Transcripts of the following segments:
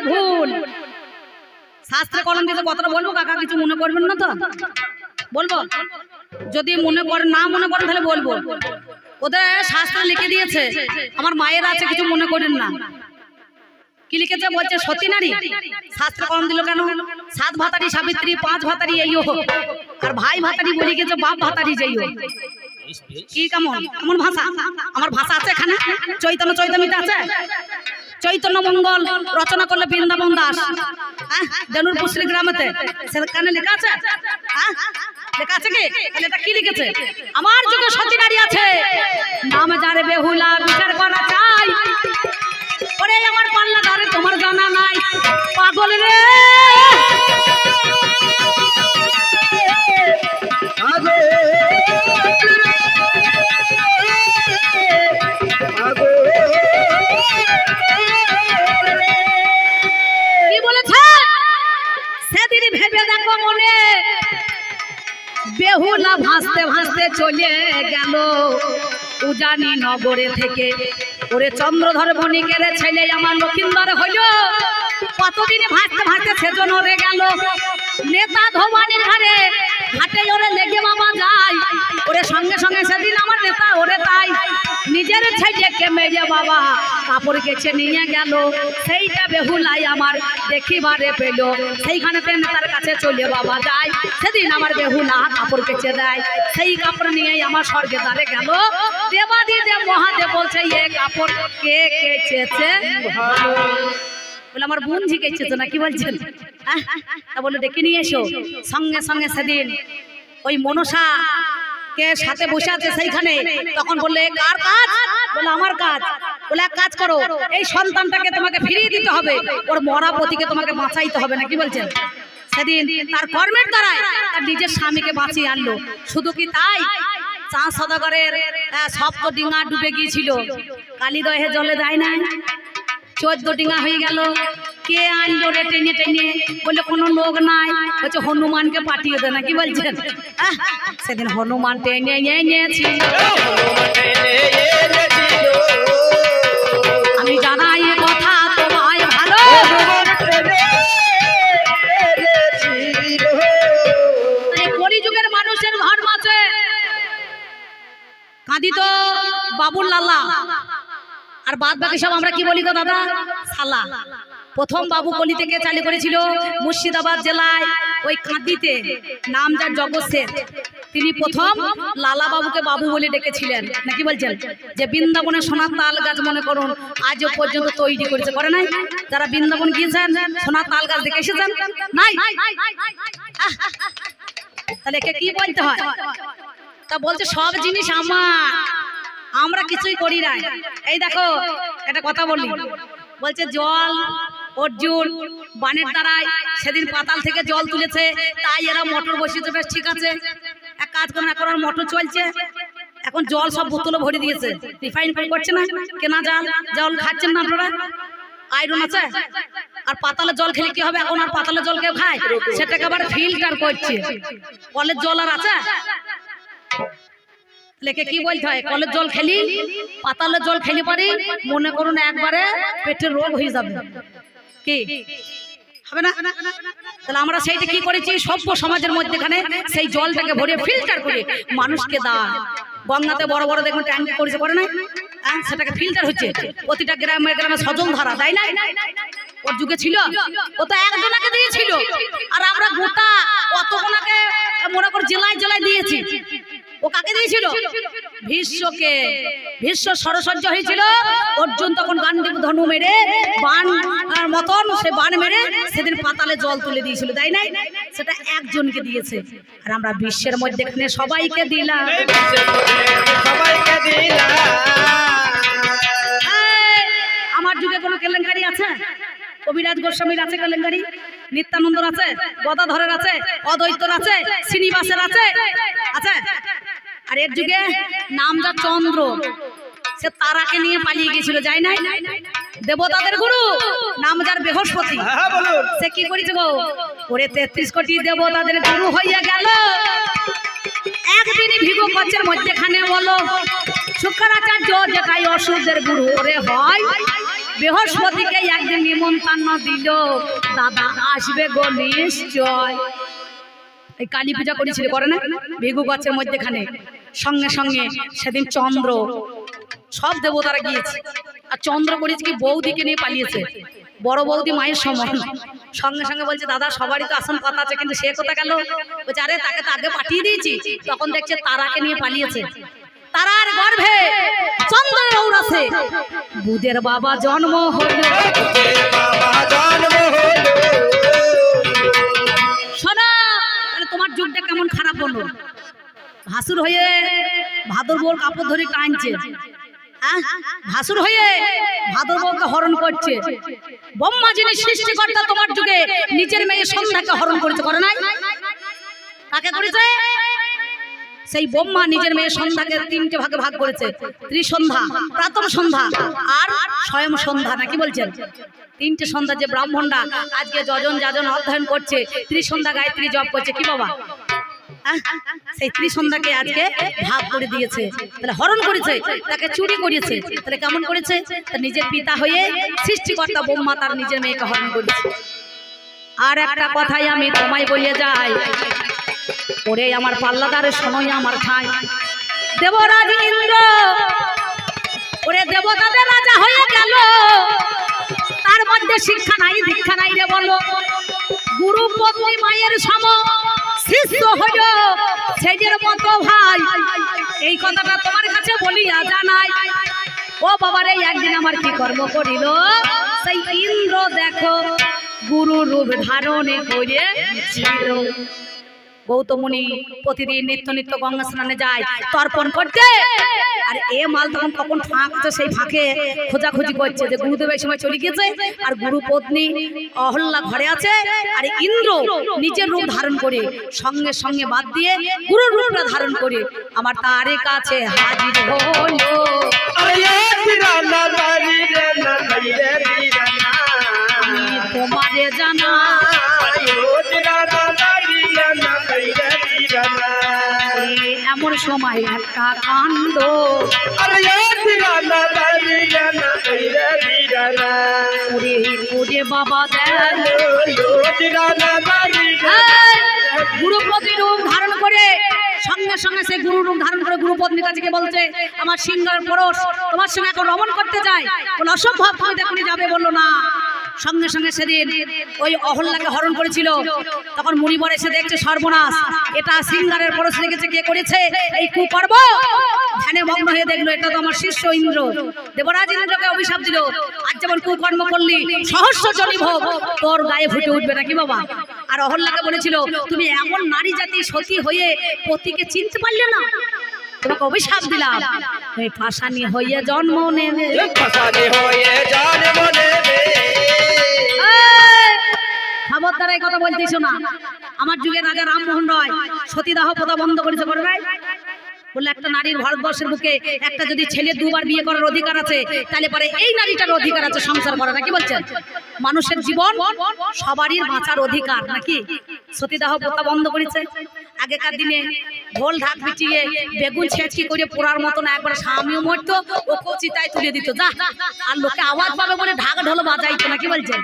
ভুল। শাস্ত্রে কলম দিতে কথাটা বলবো কাকা, কিছু মনে করবেন না তো? বলবো, যদি মনে করেন, না মনে করেন তাহলে বলবো। ওদের শাস্ত্রে লিখে দিয়েছে, আমার মায়ের আছে, কিছু মনে করেন না। কি লিখেছে বলছে, সতী নারী শাস্ত্রে কলম দিল কেন? 7 ভাতারি সাবিত্রী, 5 ভাতারি এইও, আর ভাই ভাতারি বলি গেছে বাপ ভাতারি যাইও। কি কেমন কেমন ভাষা? আমার ভাষা আছে এখানে, চৈতন্য চৈতন্যতে আছে। চৈতন্য মঙ্গল রচনা করলে বৃন্দাবন দাস, দেনুরপুর শ্রী গ্রামেতে, সেখানে লেখা আছে। লেখা আছে কি? এটা কি লিখেছে? আমার যুগে সতী নারী আছে, নাম যারে বেহুলা বিচার করা চাই। ওরে আমার পাল্লা ধরে তোমার জানা নাই, পাগল রে। কি বলেছে সেদিন ভেবে দেখো মনে, বেহুলা ভাসতে ভাসতে চলে গেল উজানি নগরে থেকে। ওরে চন্দ্রধর বণিকের ছেলে আমার লক্ষিন্দর হইল, কতদিন ভাসতে ভাসতে সেজন হয়ে গেল। নেতা ধোবানির ঘরে ঘাটে ওরে লেগে বাবা যায়, ওরে সঙ্গে সঙ্গে সেদিন আমার নেতা ওরে তাই নিজের ছেলেকে মেরে বাবা কাপড় কেচে নিয়ে গেল। সেইটা বেহুলাই আমার দেখিবারে পেল, সেইখানে নেতার কাছে চলে বাবা যায়। সেদিন আমার বেহুলা কাপড় কেচে দেয়, সেই কাপড় নিয়ে আমার স্বর্গে দ্বারে গেল। দেবাদিদেব মহাদেব বলছে, এ কাপড় কে কেচেছে? বলে আমার বোন ঝিকেছে তো না, কি বলছেন? তা বলে ডেকে নিয়ে এসো। সঙ্গে সঙ্গে সেদিন ওই মনসা কে সাথে বসে আছে সেইখানে, তখন বললে কার কাজ? বলে আমার কাজ। বলে এক কাজ করো, এই সন্তানটাকে তোমাকে ফিরিয়ে দিতে হবে, ওর মরা পতিকে তোমাকে বাঁচাইতে হবে না, কি বলছেন? সেদিন তার কর্মের দ্বারাই তার নিজের স্বামীকে বাঁচিয়ে আনলো। শুধু কি তাই, চাঁদ সদাগরের সপ্ত ডিঙা ডুবে গিয়েছিল, কালিদহে জলে যায় নাই, 14 ডিঙা হয়ে গেল। কে আনলো রে টেনে টেনে? বলে কোনো লোক নাই, বলছে হনুমানকে পাঠিয়ে দে না, কি বলছেন? সেদিন হনুমান টেনে এনেছিল। আমি জানাই এ কথা তোমায় ভালো, কলিযুগের মানুষের ধর্ম আছে। কাঁদি তো বাবুর লালা, আর বাদ বাকি সব আমরা কি বলি গো দাদা? সালা। প্রথম বাবু কলি থেকে চালু করেছিল মুর্শিদাবাদ জেলায়, ওই কাঁদিতে নাম যার জগৎ শেঠ, তিনি প্রথম লালা বাবুকে বাবু বলে ডেকেছিলেন, নাকি বলছেন? যে বৃন্দাবনের সোনার তাল গাছ মনে করুন আজও পর্যন্ত তৈরি করেছে, করে নাই? যারা বৃন্দাবন গিয়েছেন সোনার তাল গাছ দেখে এসেছেন নাই? তাহলে একে কি বলতে হয়? তা বলছে সব জিনিস আমার, আমরা কিছুই করি নাই। এই দেখো একটা কথা বলি, বলছে জল অর্জুন বানের দ্বারাই সেদিন পাতাল থেকে জল তুলেছে, তাই এরা মোটর বসিয়েছে, বেশ ঠিক আছে। এক কাজ করুন, এখন মোটর চলছে, এখন জল সব বোতলে ভরে দিয়েছে, রিফাইন করছে না, কেনা জল খাচ্ছেন না আপনারা? আয়রন আছে। আর পাতালের জল খেলে কি হবে? এখন আর পাতালের জল কেউ খায়? সেটাকে আবার ফিল্টার করছে। কলের জল আর আছে? লেখে কি বলতে হয়, কলের জল খেলি পাতালের জল খেলি পারি, মনে করুন একবারে পেটের রোগ হয়ে যাবে, কি হবে না? তাহলে আমরা সেইটা কি করেছি, সভ্য সমাজের মধ্যেখানে সেই জলটাকে ভরে ফিল্টার করে মানুষকে দাও। গঙ্গাতে বড় বড় দেখুন ট্যাঙ্ক করেছে, করে নাই? সেটাকে ফিল্টার হচ্ছে, প্রতিটা গ্রামে গ্রামে সজল ধারা দেয় নাই? ওর যুগে ছিল, ও তো একজনকে দিয়েছিল, আর আমরা গোটা অতগুলোকে মনে কর জেলায় জেলায় দিয়েছি। ও কাকে দিয়েছিল? ভীষ্মকে। ভীষ্ম সরসজ্জ হয়েছিল, অর্জুন তখন গান্ডীব ধনু মেরে বান মতন সে বান মেরে সেদিন পাতালে জল তুলে দিয়েছিল, তাই নাই? সেটা একজনকে দিয়েছে, আর আমরা বিশ্বের মধ্যেখানে সবাইকে দিলাম। আমার যুগে কোনো কেলেঙ্কারি আছে? কবিরাজ গোস্বামীর আছে কেলেঙ্কারি, নিত্যানন্দর আছে, গদাধরের আছে, অদ্বৈতর আছে, শ্রীনিবাসের আছে, আছে। আর এর যুগে নামটা চন্দ্র, সে তারাকে নিয়ে পালিয়ে গিয়েছিল, যায় নাই? দেবতাদের গুরু নাম যার বৃহস্পতি, সে কি করেছে গো? ওরে 33 কোটি দেবতাদের গুরু হইয়া গেল। একদিন ভিগো কচ্ছের মধ্যেখানে বলো শুক্রাচার্য যেটাই অসুরদের গুরু ওরে হয়, বৃহস্পতিকে একদিন নিমন্ত্রণ দিল, দাদা আসবে গো নিশ্চয়। এই কালী পূজা করেছিল, করে না, ভেগু গাছের মধ্যেখানে। সঙ্গে সঙ্গে সেদিন চন্দ্র, সব দেবতারা গিয়েছে, আর চন্দ্র করেছে কি বৌদিকে নিয়ে পালিয়েছে। বড় বৌদি মায়ের সমান। সঙ্গে সঙ্গে বলছে দাদা সবারই তো আসন কথা আছে, কিন্তু সে কোথা গেল? বলছে আরে তাকে তো আগে পাঠিয়ে দিয়েছি। তখন দেখছে তারাকে নিয়ে পালিয়েছে। তারার গর্ভে চন্দ্রের ঔরসে বুধের বাবা জন্ম হলো। শোনা, তাহলে তোমার যুগটা কেমন খারাপ হলো? ভাসুর হয়ে ভাদর বউর কাপড় ধরে টানছে, ভাসুর হয়ে ভাদর বউকে হরণ করছে। ব্রহ্মা যিনি সৃষ্টিকর্তা তোমার যুগে নিজের মেয়ে সন্ধ্যাকে হরণ করেছে, করে নাই? কাকে করেছে? সেই ব্রহ্মা নিজের মেয়ে সন্ধ্যাকে তিনটে ভাগে ভাগ করেছে, ত্রিসন্ধ্যা, প্রাতঃ সন্ধ্যা আর স্বয়ং সন্ধ্যা, নাকি বলছেন? তিনটে সন্ধ্যা। যে ব্রাহ্মণরা আজকে যজন যাজন অধ্যয়ন করছে, ত্রিসন্ধ্যা গায়ত্রী জপ করছে, কি বাবা, সেই ত্রিসন্ধ্যাকে আজকে ভাগ করে দিয়েছে। তাহলে হরণ করেছে, তাকে চুরি করেছে। তাহলে কেমন করেছে? তার নিজের পিতা হয়ে সৃষ্টিকর্তা ব্রহ্মা তার নিজের মেয়েকে হরণ করেছে। আর একটা কথাই আমি তোমায় বলে যাই, ওরে আমার পাল্লাদারের সময় আমার ঠাই। দেবরাজ ইন্দ্র ওরে দেবতাদের রাজা হয়ে গেল, তার মধ্যে শিক্ষা নাই দীক্ষা নাই রে বলো। গুরু পত্নী মায়ের সম শিষ্য হইল সেজের মতো ভাই। এই কথাটা তোমার কাছে বলিয়া জানাই। ও বাবারে, একদিন আমার কি কর্ম করিল, সেই ইন্দ্র দেখো গুরু রূপ ধারণে করেছিল। গৌতমুনি প্রতিদিন নিত্য নিত্য গঙ্গা স্নানে যায় তর্পণ করতে। আর এ মাল তখন কখন ফাঁক আছে সেই ফাঁকে খোঁজাখুঁজি করছে যে গুরুদেব এই সময় চলে গেছে, আর গুরু পত্নী অহল্যা ঘরে আছে, আর ইন্দ্র নিজের রূপ ধারণ করে সঙ্গে সঙ্গে বাদ দিয়ে গুরুর রূপটা ধারণ করে আমার তারে কাছে হাজির হলো। আমি তোমারে জানা এমন সময় একটা কাণ্ড, বাবা গুরুপতি রূপ ধারণ করে সঙ্গে সঙ্গে সে গুরু রূপ ধারণ করে গুরুপত্নীর কাছে বলছে আমার সিংহের পরশ তোমার সঙ্গে এখন রমণ করতে চাই। বলে অসম্ভব, তুমি দেখুনি যাবে, বললো না। সঙ্গে সঙ্গে সেদিন ওই অহল্যাকে হরণ করেছিল। তখন মুনিবর এসে দেখছে সর্বনাশ, এটা সিংহারের পরশ লেগেছে, কে করেছে এই কুকর্ম? ধ্যানে মগ্ন হয়ে দেখলো এটা তো আমার শিষ্য ইন্দ্র। দেবরাজ ইন্দ্রকে অভিশাপ দিল, আজ যেমন কুকর্ম করলি সহস্র জনি ভোগ তোর গায়ে ফুটে উঠবে নাকি বাবা। আর অহল্যাকে বলেছিল তুমি এমন নারী জাতি সতী হয়ে পতিকে চিনতে পারলে না, তোমাকে অভিশাপ দিলাম, তুমি পাষাণী হয়ে জন্ম নেবে। খবরদার এই কথা বলতেছ না। আমার যুগে রাজা রামমোহন রায় সতীদাহ প্রথা বন্ধ করেছে, করে নাই? বললে একটা নারীর ভারতবর্ষের বুকে একটা যদি ছেলে দুবার বিয়ে করার অধিকার আছে, তাহলে পরে এই নারীটার অধিকার আছে সংসার করা, নাকি বলছেন? মানুষের জীবন সবারই বাঁচার অধিকার, নাকি? সতীদাহ প্রথা বন্ধ করেছে। আগেকার দিনে ঢোল ঢাক পিটিয়ে বেগুন ছেঁচকি করে পোড়ার মতো না, একবার স্বামীও মরতো, ও কচিতায় তুলে দিত, যা আর লোকে আওয়াজ পাবে বলে ঢাক ঢোল বাজাইতো, নাকি বলছেন?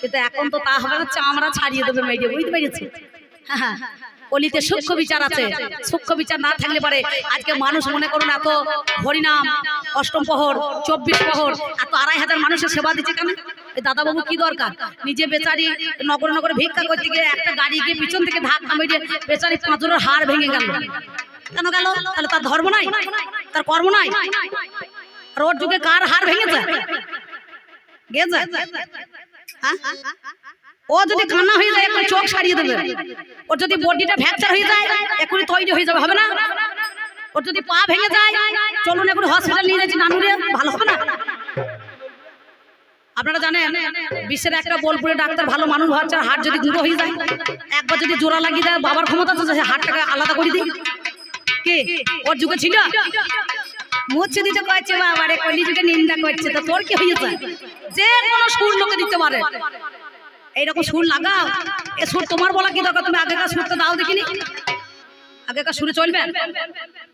কিন্তু এখন তো তা হবে না, চামড়া ছাড়িয়ে দেবে মেয়ে, বুঝতে পেরেছি? হ্যাঁ, অলিতে সূক্ষ্ম বিচার আছে। সূক্ষ্ম বিচার না থাকলে পারে আজকে মানুষ মনে করুন এত হরিনাম, অষ্টম প্রহর, 24 প্রহর, এত 2500 মানুষের সেবা দিচ্ছে কেন? এই দাদাবাবু কি দরকার? নিজে বেচারি নগরে নগরে ভিক্ষা করতে গিয়ে একটা গাড়ি গিয়ে পিছন থেকে ধাক্কা মেরে বেচারি পাঁচজনের হাড় ভেঙে গেল, কেন গেল? তাহলে তার ধর্ম নাই, তার কর্ম নাই। আর ওর যুগে কার হাড় ভেঙেছে? গেছে? ও যদি কান্না হয়ে যায় এখন চোখ সারিয়ে দেবে। ওর যদি বডিটা ফ্র্যাকচার হয়ে যায় এখনই তৈরি হয়ে যাবে, হবে না? ওর যদি পা ভেঙে যায় চলুন এখন হসপিটাল নিয়ে যাচ্ছি নানুরে, ভালো হবে না? আপনারা জানেন বিশ্বের একটা বোলপুরে ডাক্তার ভালো মানুষ হচ্ছে, হাড় যদি গুঁড়ো হয়ে যায় একবার যদি জোড়া লাগিয়ে দেয় বাবার ক্ষমতা তো সে হাড়টাকে আলাদা করে দিই। কে ওর যুগে ছিল? মুচ্ছে দিতে কয়েছে বাবারে, কলি যুগে নিন্দা করছে, তো তোর কি হয়েছে? যে কোনো সুর লোকে দিতে পারে, এইরকম সুর লাগাও। এ সুর তোমার বলা কি দরকার? তুমি আগেকার সুরটা দাও দেখিনি, আগেকার সুরে চলবে।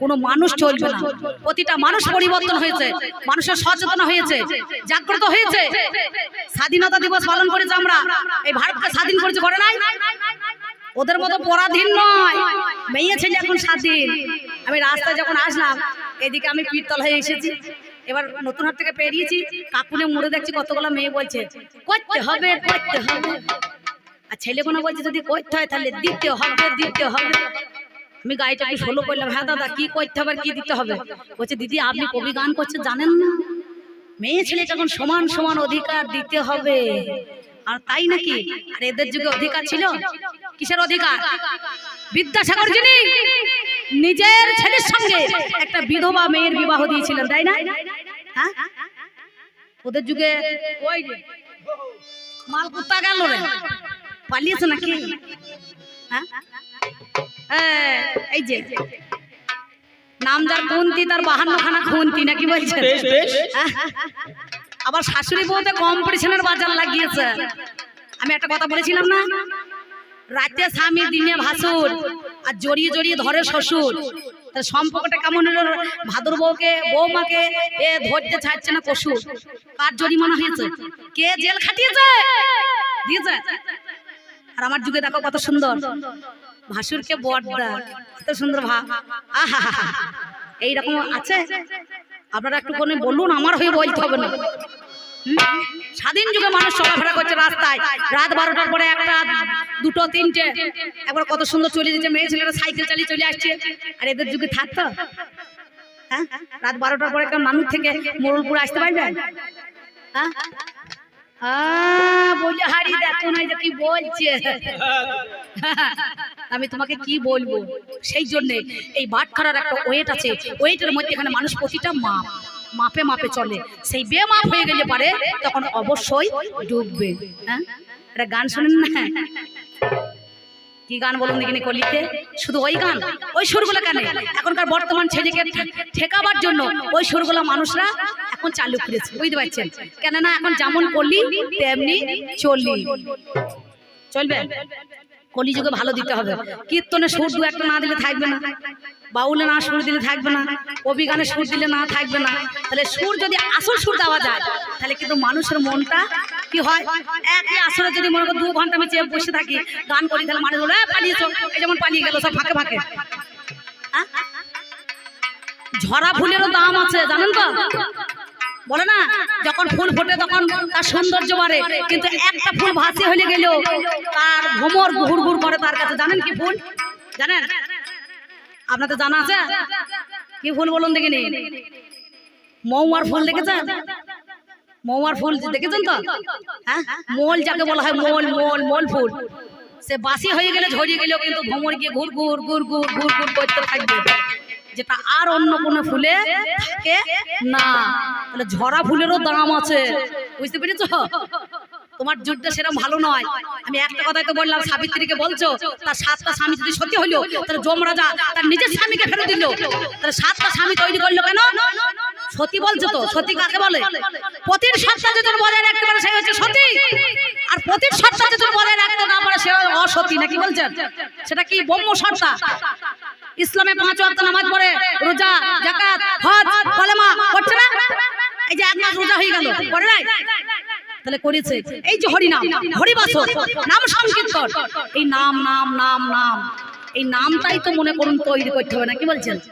কোনো মানুষ চলবে না। প্রতিটা মানুষ পরিবর্তন হয়েছে, মানুষের সচেতন হয়েছে, জাগ্রত হয়েছে। স্বাধীনতা দিবস পালন করেছে আমরা, এই ভারতকে স্বাধীন করেছে, করে নাই? ওদের মতো পরাধীন নয়, মেয়ে ছেলে এখন স্বাধীন। আমি রাস্তায় যখন আসলাম, এদিকে আমি পীরতলা হয়ে এসেছি, এবার নতুন হাট থেকে পেরিয়েছি, কাকুনে মুড়ে দেখছি কতগুলো মেয়ে বলছে করতে হবে করতে হবে, আর ছেলেগুলো বলছে যদি করতে হয় তাহলে দিতে হবে দিতে হবে। আমি গাড়িটাকে সোলো করলাম, হ্যাঁ দাদা কি করতে হবে কি দিতে হবে? বলছে দিদি আপনি কবি গান করছেন জানেন না, মেয়ে ছেলে যখন সমান সমান অধিকার দিতে হবে। আর তাই নাকি? আর এদের যুগে অধিকার ছিল? কিসের অধিকার? বিদ্যাসাগর যিনি নিজের ছেলের সঙ্গে একটা বিধবা মেয়ের বিবাহ দিয়েছিলেন, তাই না? হ্যাঁ, ওদের যুগে ওই মাল কুত্তা গেল রে, পালিয়েছে নাকি? হ্যাঁ, এই যে নাম যার কুন্তি তার 52 খানা খুন্তি নাকি বলছে। আবার শাশুড়ি বউতে কম্পিটিশনের বাজার লাগিয়েছে। আমি একটা কথা বলেছিলাম না, রাতে স্বামী দিনে ভাসুর, আর জড়িয়ে জড়িয়ে ধরে শ্বশুর। তার সম্পর্কটা কেমন হলো? ভাদুর বউকে বৌমাকে এ ধরতে ছাড়ছে না পশু। কার জরিমানা হয়েছে? কে জেল খাটিয়েছে দিয়েছে? আর আমার যুগে দেখো কত সুন্দর, ভাসুরকে বড়দা, কত সুন্দর ভাব। আহা এইরকম আছে? আপনারা একটু করে বলুন, আমার হয়ে বলতে হবে না। স্বাধীন যুগে মানুষ চলাফেরা করছে রাস্তায়, রাত 12টার পরে 1টা 2টো 3টে, একবার কত সুন্দর চলে যাচ্ছে, মেয়ে ছেলেরা সাইকেল চালিয়ে চলে আসছে। আর এদের যুগে থাকতো? হ্যাঁ, রাত 12টার পরে কেউ মানুষ থেকে মোড়লপুর আসতে পারবে? হ্যাঁ, বলে হারি দেখো না যে কি বলছে। আমি তোমাকে কি বলবো, সেই জন্য এই বাটখারার একটা ওয়েট আছে, ওয়েটের মধ্যে এখানে মানুষ প্রতিটা মাপে মাপে চলে। সেই বেমাপ হয়ে গেলে পারে তখন অবশ্যই ডুববে। হ্যাঁ, একটা গান শোনেন না? কি গান বলুন দেখিনি কলিতে? শুধু ওই গান, ওই সুরগুলো কেন এখনকার বর্তমান ছেলেকে ঠেকাবার জন্য ওই সুরগুলো মানুষরা এখন চালু করেছে, বুঝতে পারছেন? কেননা এখন যেমন করলি তেমনি চললি, চলবে। কলিযুগে ভালো দিতে হবে। কীর্তনে সুর দু একটা না দিলে থাকবে না, বাউলে না সুর দিলে থাকবে না, কবি গানে সুর দিলে না থাকবে না। তাহলে সুর যদি আসল সুর দেওয়া যায় তাহলে কিন্তু মানুষের মনটা কি হয়, একই আসলে যদি মনে করো 2 ঘন্টা আমি চেয়ে বসে থাকি গান করি, তাহলে মানুষ বলে পালিয়েছো, এই যেমন পালিয়ে গেল সব ফাঁকে ফাঁকে। ঝরা ফুলেরও দাম আছে জানেন তো? বলে না, যখন ফুল ফোটে তখন তার সৌন্দর্য বাড়ে, কিন্তু একটা ফুল ভাসি হয়ে গেল তার ভ্রমর ঘুর ঘুর করে তার কাছে। জানেন কি ফুল? জানেন? আপনাদের জানা আছে? কি ফুল বলুন দেখিনি? মৌমার ফুল দেখেছেন? মৌমার ফুল দেখেছেন তো? হ্যাঁ, মোল যাকে বলা হয়, মোল মোল মোল ফুল। সে বাসি হয়ে গেলে ঝরিয়ে গেলেও কিন্তু ভ্রমর গিয়ে ঘুর ঘুর ঘুর ঘুর ঘুর ঘুর করতে থাকবে, যেটা আর অন্য কোনো ফুলে থাকে না। তাহলে ঝরা ফুলেরও দাম আছে, বুঝতে পেরেছো? তোমার যুগটা সেরকম ভালো নয়। আমি একটা কথাই তো বললাম, সাবিত্রীকে বলছো তার 7টা স্বামী যদি সত্যি হইলো, তাহলে যমরাজা তার নিজের স্বামীকে ফেরত দিল। তাহলে 7টা স্বামী তৈরি করলো কেন? সতী বলছো তো। সতী কাকে বলে? পতির সত্তা যদি বজায় রাখতে পারে সে হচ্ছে সতী, আর পতির সত্তা যদি বজায় রাখতে না পারে সে অসতী, নাকি বলছেন? সেটা কি ব্রহ্ম সত্তা। ইসলামে 5 ওয়াক্ত নামাজ পড়ে, রোজা, যাকাত, হজ, কলেমা করছে না? এই যে 1 মাস রোজা হয়ে গেল, করে নাই? তাহলে করেছে। এই যে হরিনাম, হরিবাসর, নাম সংকীর্তন, এই নাম নাম নাম নাম, এই নামটাই তো মনে করুন তৈরি করতে হবে, নাকি বলছেন?